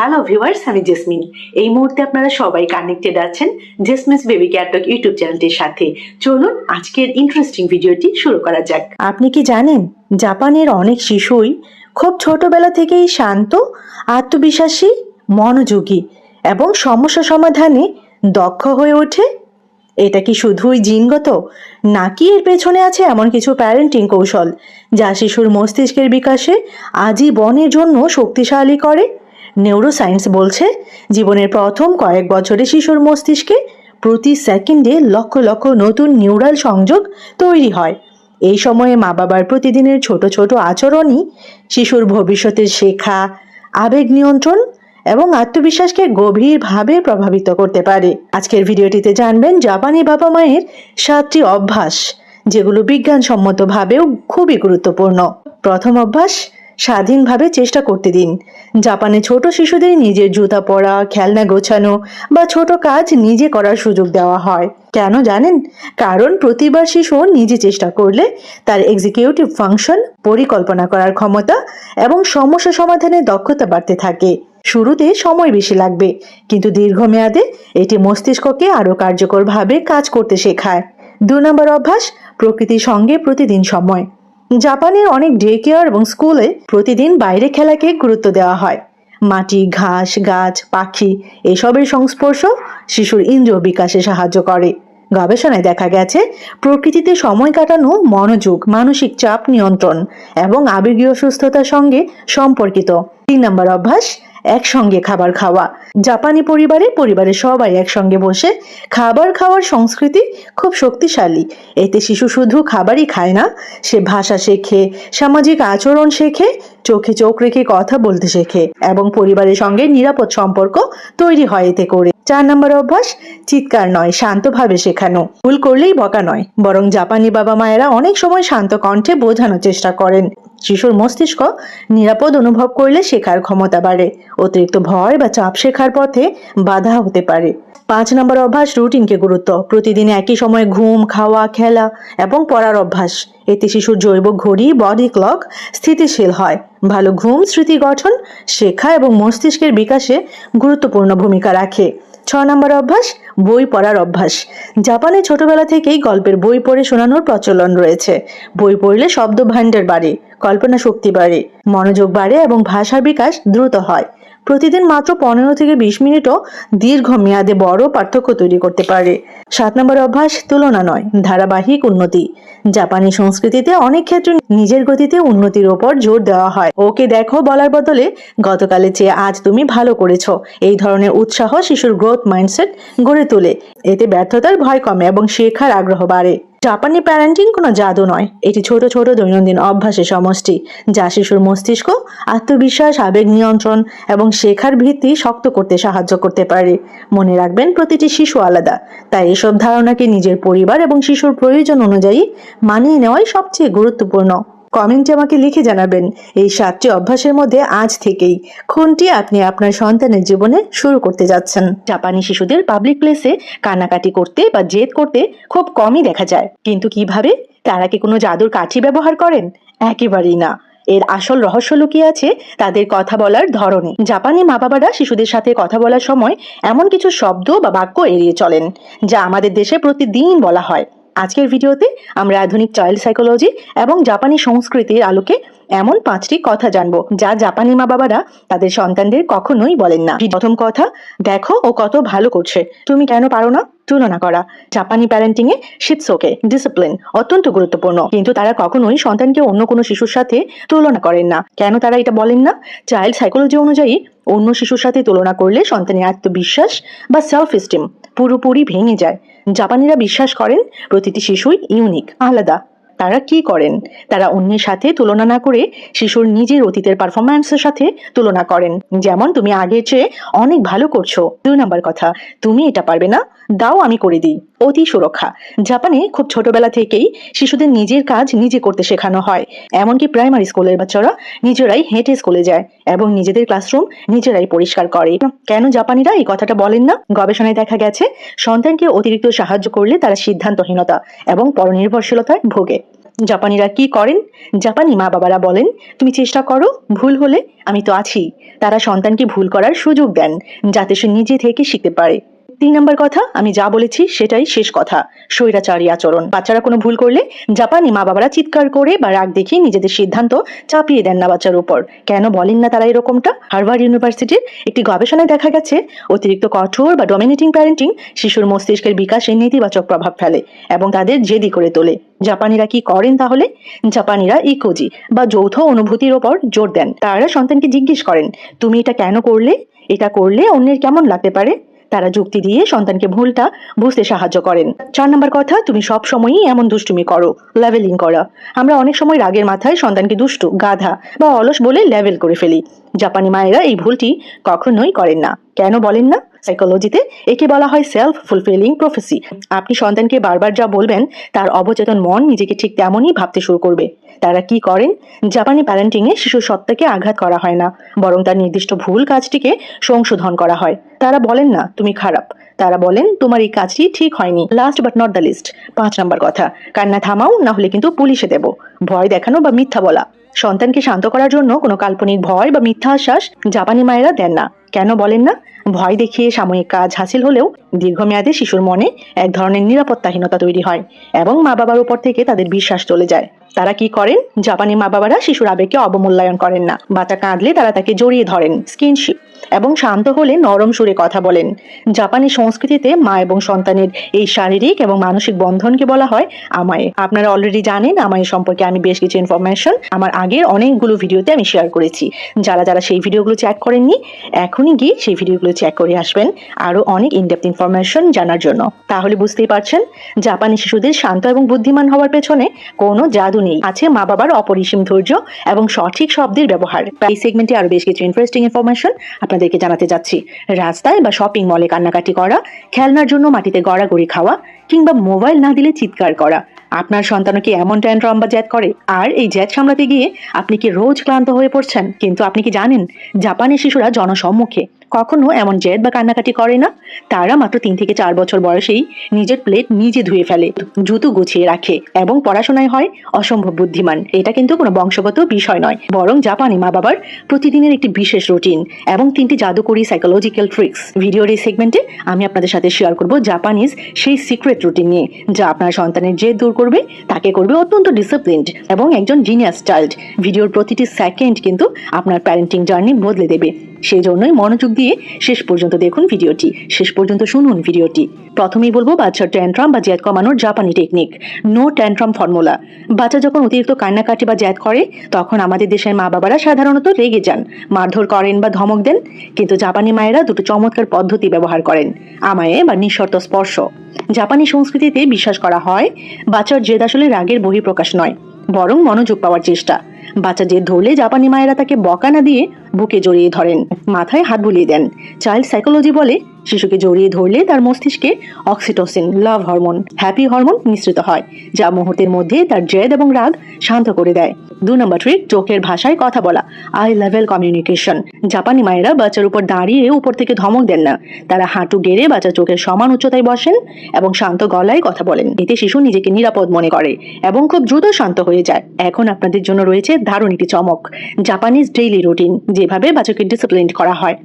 Hello viewers, আমি jasmine. এই মুহূর্তে আপনারা সবাই কানেক্টেড আছেন জেসমিনস বেবি কেয়ার টক ইউটিউব চ্যানেলটির সাথে। চলুন আজকের ইন্টারেস্টিং ভিডিওটি শুরু করা যাক। আপনি কি জানেন জাপানের অনেক শিশুই খুব ছোটবেলা থেকেই শান্ত, আত্মবিশ্বাসী, মনোযোগী এবং সমস্যা সমাধানে দক্ষ হয়ে ওঠে? এটা কি শুধুই জিনগত, নাকি এর পেছনে আছে এমন কিছু প্যারেন্টিং কৌশল যা শিশুর মস্তিষ্কের বিকাশে আজীবনের জন্য শক্তিশালী করে? নিউরোসায়েন্স বলছে জীবনের প্রথম কয়েক বছরে শিশুর মস্তিষ্কে প্রতি সেকেন্ডে লক্ষ লক্ষ নতুন নিউরাল সংযোগ তৈরি হয়। এই সময়ে মা বাবার প্রতিদিনের ছোট ছোট আচরণই শিশুর ভবিষ্যতের শেখা, আবেগ নিয়ন্ত্রণ এবং আত্মবিশ্বাসকে গভীরভাবে প্রভাবিত করতে পারে। আজকের ভিডিওটিতে জানবেন জাপানি বাবা মায়ের 7টি অভ্যাস যেগুলো বিজ্ঞানসম্মতভাবেও খুবই গুরুত্বপূর্ণ। প্রথম অভ্যাস, স্বাধীনভাবে চেষ্টা করতে দিন। জাপানে ছোট শিশুদের নিজের জুতা পরা, খেলনা গোছানো বা ছোট কাজ নিজে করার সুযোগ দেওয়া হয়। কেন জানেন? কারণ প্রতিবার শিশু নিজে চেষ্টা করলে তার এক্সিকিউটিভ ফাংশন, পরিকল্পনা করার ক্ষমতা এবং সমস্যা সমাধানের দক্ষতা বাড়তে থাকে। শুরুতে সময় বেশি লাগবে, কিন্তু দীর্ঘমেয়াদে এটি মস্তিষ্ককে আরও কার্যকরভাবে কাজ করতে শেখায়। 2 নম্বর অভ্যাস, প্রকৃতির সঙ্গে প্রতিদিন সময়। জাপানের অনেক ডে কেয়ার এবং স্কুলে প্রতিদিন বাইরে খেলাকে গুরুত্ব দেওয়া হয়। মাটি, ঘাস, গাছ, পাখি এসবের সংস্পর্শ শিশুর ইন্দ্রিয় বিকাশে সাহায্য করে। গবেষণায় দেখা গেছে প্রকৃতিতে সময় কাটানো মনোযোগ, মানসিক চাপ নিয়ন্ত্রণ এবং আবেগীয় সুস্থতার সঙ্গে সম্পর্কিত। 3 নম্বর অভ্যাস, একসঙ্গে খাবার খাওয়া। জাপানি পরিবারের সবাই একসঙ্গে বসে খাবার খাওয়ার সংস্কৃতি খুব শক্তিশালী। এতে শিশু শুধু খাবারই খায় না, সে ভাষা শেখে, সামাজিক আচরণ শেখে, চোখে চোখ রেখে কথা বলতে শেখে এবং পরিবারের সঙ্গে নিরাপদ সম্পর্ক তৈরি হয় এতে করে। 4 নম্বর অভ্যাস, চিৎকার নয়, শান্তভাবে শেখানো। ভুল করলেই বকা নয়, বরং জাপানি বাবা মায়েরা অনেক সময় শান্ত কণ্ঠে বোঝানোর চেষ্টা করেন। শিশুর মস্তিষ্ক নিরাপদ অনুভব করলে শেখার ক্ষমতা বাড়ে। অতিরিক্ত ভয় বা চাপ শেখার পথে বাধা হতে পারে। 5 নম্বর অভ্যাস, রুটিনকে গুরুত্ব। প্রতিদিন একই সময় ঘুম, খাওয়া, খেলা এবং পড়ার অভ্যাস। এতে শিশুর জৈব ঘড়ি, বডি ক্লক স্থিতিশীল হয়। ভালো ঘুম স্মৃতি গঠন, শেখা এবং মস্তিষ্কের বিকাশে গুরুত্বপূর্ণ ভূমিকা রাখে। 6 নম্বর অভ্যাস, বই পড়ার অভ্যাস। জাপানে ছোটবেলা থেকেই গল্পের বই পড়ে শোনানোর প্রচলন রয়েছে। বই পড়লে শব্দ ভাণ্ডার বাড়ে, কল্পনা শক্তি বাড়ে, মনোযোগ বাড়ে এবং ভাষার বিকাশ দ্রুত হয়। প্রতিদিন মাত্র 15 থেকে 20 মিনিটও দীর্ঘমেয়াদে বড় পার্থক্য তৈরি করতে পারে। 7 নম্বর অভ্যাস, তুলনা নয়, ধারাবাহিক উন্নতি। জাপানি সংস্কৃতিতে অনেক ক্ষেত্রে নিজের গতিতে উন্নতির ওপর জোর দেওয়া হয়। ওকে দেখো বলার বদলে গতকালের চেয়ে আজ তুমি ভালো করেছো, এই ধরনের উৎসাহ শিশুর গ্রোথ মাইন্ডসেট গড়ে তোলে। এতে ব্যর্থতার ভয় কমে এবং শেখার আগ্রহ বাড়ে। জাপানি প্যারেন্টিং কোনো জাদু নয়, এটি ছোট ছোট দৈনন্দিন অভ্যাসের সমষ্টি যা শিশুর মস্তিষ্ক, আত্মবিশ্বাস, আবেগ নিয়ন্ত্রণ এবং শেখার ভিত্তি শক্ত করতে সাহায্য করতে পারে। মনে রাখবেন, প্রতিটি শিশু আলাদা, তাই এসব ধারণাকে নিজের পরিবার এবং শিশুর প্রয়োজন অনুযায়ী মানিয়ে নেওয়াই সবচেয়ে গুরুত্বপূর্ণ। কমেন্টে আমাকে লিখে জানাবেন এই 7টি অভ্যাসের মধ্যে আজ থেকেই কোনটি আপনি আপনার সন্তানের জীবনে শুরু করতে যাচ্ছেন। জাপানি শিশুদের পাবলিক প্লেসে কান্নাকাটি করতে বা জেদ করতে খুব কমই দেখা যায়, কিন্তু কিভাবে? তারা কি কোনো জাদুর কাঠি ব্যবহার করেন? একেবারেই না। এর আসল রহস্য লুকিয়ে আছে তাদের কথা বলার ধরনে। জাপানি মা বাবারা শিশুদের সাথে কথা বলার সময় এমন কিছু শব্দ বা বাক্য এড়িয়ে চলেন যা আমাদের দেশে প্রতিদিন বলা হয়। আজকের ভিডিওতে আমরা আধুনিক চাইল্ড সাইকোলজি এবং জাপানি সংস্কৃতির আলোকে এমন 5টি কথা জানবো যা জাপানি মা বাবারা তাদের সন্তানদের কখনোই বলেন না। প্রথম কথা, দেখো ও কত ভালো করছে, তুমি কেন পারো না? তুলনা করা। জাপানি প্যারেন্টিং এ শিটসোকে ডিসিপ্লিন অত্যন্ত গুরুত্বপূর্ণ, কিন্তু তারা কখনোই সন্তানকে অন্য কোনো শিশুর সাথে তুলনা করেন না। কেন তারা এটা বলেন না? চাইল্ড সাইকোলজি অনুযায়ী অন্য শিশুর সাথে তুলনা করলে সন্তানের আত্মবিশ্বাস বা সেলফ এস্টিম পুরোপুরি ভেঙে যায়। জাপানিরা বিশ্বাস করেন প্রতিটি শিশুই ইউনিক, আলাদা। তারা কি করেন? তারা অন্যের সাথে তুলনা না করে শিশুর নিজের অতীতের পারফরম্যান্সের সাথে তুলনা করেন। যেমন, তুমি আগের চেয়ে অনেক ভালো করছো। 2 নম্বর কথা, তুমি এটা পারবে না, দাও আমি করে দিই। অতি সুরক্ষা। জাপানে খুব ছোটবেলা থেকেই শিশুদের নিজের কাজ নিজে করতে শেখানো হয়। এমনকি প্রাইমারি স্কুলের বাচ্চারা নিজেরাই হেঁটে স্কুলে যায় এবং নিজেদের ক্লাসরুম নিজেরাই পরিষ্কার করে। কেন জাপানিরা এই কথাটা বলেন না? গবেষণায় দেখা গেছে সন্তানকে অতিরিক্ত সাহায্য করলে তারা সিদ্ধান্তহীনতা এবং পরনির্ভরশীলতায় ভোগে। জাপানিরা কি করেন? জাপানি মা বাবারা বলেন, তুমি চেষ্টা করো, ভুল হলে আমি তো আছি। তারা সন্তানকে ভুল করার সুযোগ দেন যাতে সে নিজে থেকে শিখতে পারে। 3 নম্বর কথা, আমি যা বলেছি সেটাই শেষ কথা, স্বৈরাচারী আচরণ। বাচ্চারা কোনো ভুল করলে জাপানি মা বাবারা চিৎকার করে বা রাগ দেখিয়ে নিজেদের সিদ্ধান্ত চাপিয়ে দেন না বাচ্চার উপর। কেন বলেন না তারা এরকমটা? হার্ভার্ড ইউনিভার্সিটির একটি গবেষণায় দেখা গেছে অতিরিক্ত কঠোর বা ডমিনেটিং প্যারেন্টিং শিশুর মস্তিষ্কের বিকাশে নেতিবাচক প্রভাব ফেলে এবং তাদের জেদি করে তোলে। জাপানিরা কি করেন তাহলে? জাপানিরা ইকোজি বা যৌথ অনুভূতির ওপর জোর দেন। তারা সন্তানকে জিজ্ঞেস করেন, তুমি এটা কেন করলে? এটা করলে অন্যের কেমন লাগতে পারে? তারা যুক্তি দিয়ে সন্তানকে ভুলটা বুঝতে সাহায্য করেন। 4 নম্বর কথা, তুমি সব সময়ই এমন দুষ্টুমি করো, লেভেলিং করা। আমরা অনেক সময় রাগের মাথায় সন্তানকে দুষ্টু, গাধা বা অলস বলে লেভেল করে ফেলি। জাপানি মায়েরা এই ভুলটি কখনোই করেন না। কেন বলেন না? সাইকোলজিতে একে বলা হয় সেলফ ফুলফিলিং প্রফেসি। আপনি সন্তানকে বারবার যা বলবেন তার অবচেতন মন নিজেকে ঠিক তেমনই ভাবতে শুরু করবে। তারা কি করেন? জাপানি প্যারেন্টিংয়ে শিশুর সত্তাকে আঘাত করা হয় না, বরং তার নির্দিষ্ট ভুল কাজটিকে সংশোধন করা হয়। তারা বলেন না তুমি খারাপ, তারা বলেন তোমার এই কাজটি ঠিক হয়নি। Last but not the least, 5 number কথা, কান্না থামাও, না হলে কিন্তু পুলিশে দেব। ভয় দেখানো বা মিথ্যা বলা। সন্তানকে শান্ত করার জন্য কোনো কাল্পনিক ভয় বা মিথ্যা আশ্বাস জাপানি মায়েরা দেন না। কেন বলেন না? ভয় দেখিয়ে সাময়িক কাজ হাসিল হলেও দীর্ঘমেয়াদে শিশুর মনে এক ধরনের নিরাপত্তাহীনতা তৈরি হয় এবং মা বাবার উপর থেকে তাদের বিশ্বাস চলে যায়। তারা কি করেন? জাপানি মা বাবারা শিশুর আবেগকে অবমূল্যায়ন করেন না। বাচ্চা কাঁদলে তারা তাকে জড়িয়ে ধরেন, স্কিনশিপ, এবং শান্ত হলে নরম সুরে কথা বলেন। জাপানি সংস্কৃতিতে মা এবং সন্তানের এই শারীরিক এবং মানসিক বন্ধনকে বলা হয় আমায়ে। আপনারা অলরেডি জানেন আমায়ে সম্পর্কে আমি বেশ কিছু ইনফরমেশন আমার আগের অনেকগুলো ভিডিওতে আমি শেয়ার করেছি। যারা যারা সেই ভিডিওগুলো চেক করেননি, এখনই গিয়ে সেই ভিডিওগুলো চেক করে আসবেন আরো অনেক ইনডেপথ ইনফরমেশন জানার জন্য। তাহলে বুঝতেই পারছেন জাপানি শিশুদের শান্ত এবং বুদ্ধিমান হওয়ার পেছনে কোনো জাদু নেই, আছে মা বাবার অপরিসীম ধৈর্য এবং সঠিক শব্দের ব্যবহার। এই সেগমেন্টে আরো বেশ কিছু ইন্টারেস্টিং ইনফরমেশন আপনাদেরকে জানাতে যাচ্ছি। রাস্তায় বা শপিং মলে কান্নাকাটি করা, খেলনার জন্য মাটিতে গড়াগড়ি খাওয়া, কিংবা মোবাইল না দিলে চিৎকার করা। আপনার সন্তানও কি এমন ট্যান্ট্রাম বা জ্যাদ করে? আর এই জ্যাদ সামলাতে গিয়ে আপনি কি রোজ ক্লান্ত হয়ে পড়ছেন? কিন্তু আপনি কি জানেন জাপানি শিশুরা জনসম্মুখে কখনো এমন জেদ বা কান্নাকাটি করে না। তারা মাত্র 3 থেকে 4 বছর বয়সেই নিজের প্লেট নিজে ধুয়ে ফেলে, জুতো গুছিয়ে রাখে এবং পড়াশোনায় হয় অসম্ভব বুদ্ধিমান। এটা কিন্তু কোনো বংশগত বিষয় নয়, বরং জাপানি মা বাবার প্রতিদিনের একটি বিশেষ রুটিন এবং 3টি জাদুকরী সাইকোলজিক্যাল ট্রিক্স। ভিডিওর এই সেগমেন্টে আমি আপনাদের সাথে শেয়ার করব জাপানিজ সেই সিক্রেট রুটিন নিয়ে, যা আপনার সন্তানের জেদ দূর করবে, তাকে করবে অত্যন্ত ডিসিপ্লিনড এবং একজন জিনিয়াস চাইল্ড। ভিডিওর প্রতিটি সেকেন্ড কিন্তু আপনার প্যারেন্টিং জার্নি বদলে দেবে। সেই জন্যই মনোযোগ দিয়ে শেষ পর্যন্ত দেখুন ভিডিওটি, শেষ পর্যন্ত শুনুন ভিডিওটি। প্রথমেই বলবো বাচ্চার ট্যান্ট্রাম বা জ্যাদ কমানোর জাপানি টেকনিক, নো ট্যান্ট্রাম ফর্মুলা। বাচ্চা যখন অতিরিক্ত কান্নাকাটি বা জ্যাদ করে তখন আমাদের দেশের মা বাবারা সাধারণত রেগে যান, মারধর করেন বা ধমক দেন। কিন্তু জাপানি মায়েরা দুটো চমৎকার পদ্ধতি ব্যবহার করেন, আমায়ে বা নিঃশর্ত স্পর্শ। জাপানি সংস্কৃতিতে বিশ্বাস করা হয় বাচ্চার জেদ আসলে রাগের বহিঃপ্রকাশ নয়, বরং মনোযোগ পাওয়ার চেষ্টা। বাচ্চা জেদ ধরলে জাপানি মায়েরা তাকে বকা না দিয়ে বুকে জড়িয়ে ধরেন, মাথায় হাত বুলিয়ে দেন। চাইল্ড সাইকোলজি বলে শিশুকে জড়িয়ে ধরলে তার মস্তিষ্কে অক্সিটোসিন, লাভ হরমোন, হ্যাপি হরমোন নিঃসৃত হয়, যা মুহূর্তের মধ্যে তার জেদ এবং রাগ শান্ত করে দেয়। 2 নম্বর ট্রিক, চোখের ভাষায় কথা বলা, আই লেভেল কমিউনিকেশন। জাপানি মায়েরা বাচ্চার উপর দাঁড়িয়ে উপর থেকে ধমক দেন না, তারা হাঁটু গেড়ে বাচ্চার চোখের সমান উচ্চতায় বসেন এবং শান্ত গলায় কথা বলেন। এতে শিশু নিজেকে নিরাপদ মনে করে এবং খুব দ্রুত শান্ত হয়ে যায়। এখন আপনাদের জন্য রয়েছে দারুণ একটি চমক, জাপানিজ ডেইলি রুটিন, যেভাবে বাচ্চাকে ডিসিপ্লিন করা হয়।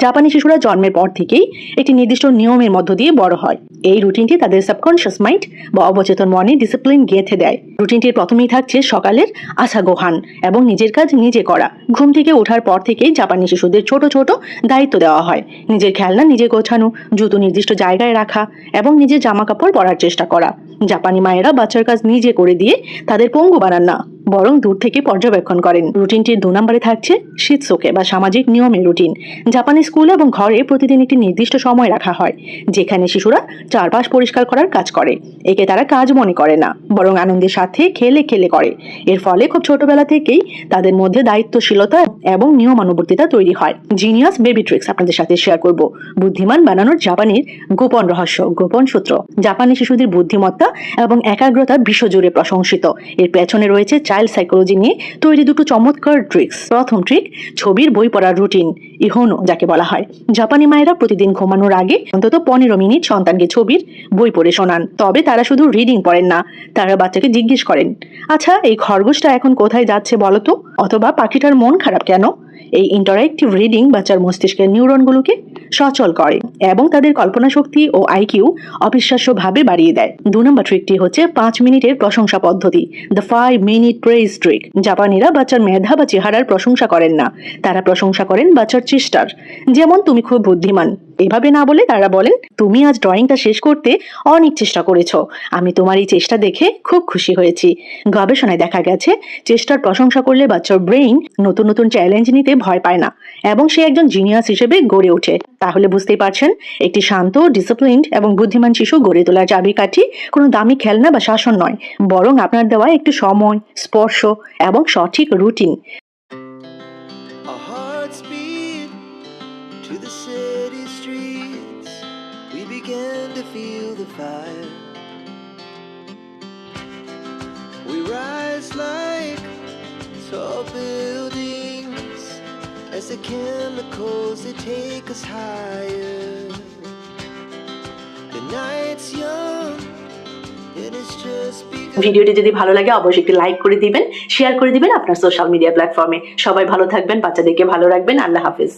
জাপানি শিশুরা জন্মের পর থেকেই একটি নির্দিষ্ট নিয়মের মধ্য দিয়ে বড় হয়। এই রুটিনটি তাদের সাবকনশিয়াস মাইন্ড বা অবচেতন মনে ডিসিপ্লিন গেঁথে দেয়। রুটিনটির প্রথমেই থাকছে সকালের আশা গোহান এবং নিজের কাজ নিজে করা। ঘুম থেকে ওঠার পর থেকেই জাপানি শিশুদের ছোট ছোট দায়িত্ব দেওয়া হয়, নিজের খেলনা নিজে গোছানো, জুতো নির্দিষ্ট জায়গায় রাখা এবং নিজের জামা কাপড় পরার চেষ্টা করা। জাপানি মায়েরা বাচ্চার কাজ নিজে করে দিয়ে তাদের পঙ্গু বানান না, বরং দূর থেকে পর্যবেক্ষণ করেন। রুটিনটির 2 নম্বরে থাকছে শিতসোকে বা সামাজিক নিয়মের রুটিন। জাপানি স্কুল এবং ঘরে প্রতিদিন একটি নির্দিষ্ট সময় রাখা হয় যেখানে শিশুরা চারপাশ পরিষ্কার করার কাজ করে। একে তারা কাজ মনে করে না, বরং আনন্দের সাথে খেলে খেলে করে। এর ফলে খুব ছোটবেলা থেকেই তাদের মধ্যে দায়িত্বশীলতা এবং নিয়মানুবর্তিতা তৈরি হয়। জিনিয়াস বেবি ট্রিক্স আপনাদের সাথে শেয়ার করব, বুদ্ধিমান বানানোর জাপানির গোপন রহস্য, গোপন সূত্র। জাপানি শিশুদের বুদ্ধিমত্তা এবং একাগ্রতা বিশ্বজুড়ে প্রশংসিত। এর পেছনে রয়েছে চাইল্ড সাইকোলজি নিয়ে তৈরি দুটো চমৎকার ট্রিক্স। প্রথম ট্রিক, ছবির বই পড়ার রুটিন, ইহোনো যাকে বলা হয়। জাপানি মায়েরা প্রতিদিন ঘুমানোর আগে অন্তত 15 মিনিট সন্তানকে ছবির বই পড়ে শোনান। তবে তারা শুধু রিডিং পড়েন না, তারা বাচ্চাকে জিজ্ঞেস করেন, আচ্ছা এই খরগোশটা এখন কোথায় যাচ্ছে বলো তো, অথবা পাখিটার মন খারাপ কেন। এই ইন্টারঅ্যাক্টিভ রিডিং বাচ্চার মস্তিষ্কের নিউরনগুলোকে সচল করে এবং তাদের কল্পনা শক্তি ও আইকিউ অবিশ্বাস্যভাবে বাড়িয়ে দেয়। 2 নম্বর ট্রিকটি হচ্ছে 5 মিনিটের প্রশংসা পদ্ধতি, দ্য 5 মিনিট প্রেজ ট্রিক। জাপানিরা বাচ্চার মেধা বা চেহারার প্রশংসা করেন না, তারা প্রশংসা করেন বাচ্চার চেষ্টার। যেমন তুমি খুব বুদ্ধিমান, এভাবে না বলে তারা বলেন, তুমি আজ ড্রয়িংটা শেষ করতে অনেক চেষ্টা করেছো, আমি তোমার এই চেষ্টা দেখে খুব খুশি হয়েছি। গবেষণায় দেখা গেছে চেষ্টার প্রশংসা করলে বাচ্চার ব্রেইন নতুন নতুন চ্যালেঞ্জ নিতে ভয় পায় না এবং সে একজন জিনিয়াস হিসেবে গড়ে ওঠে। তাহলে বুঝতেই পারছেন, একটি শান্ত, ডিসিপ্লিনড এবং বুদ্ধিমান শিশু গড়ে তোলার চাবিকাঠি কোনো দামি খেলনা বা শাসন নয়, বরং আপনার দেওয়া একটু সময়, স্পর্শ এবং সঠিক routine. Our hearts beat to the city streets. We began to feel the fire. We rise like tall buildings as the chemicals they take us higher. The night's young and it's just begun. ভিডিওটি যদি ভালো লাগে অবশ্যই একটি like করে দিবেন, share করে দিবেন আপনার সোশ্যাল মিডিয়া প্ল্যাটফর্মে। সবাই ভালো থাকবেন, বাচ্চাদেরকে ভালো রাখবেন। আল্লাহ হাফিজ।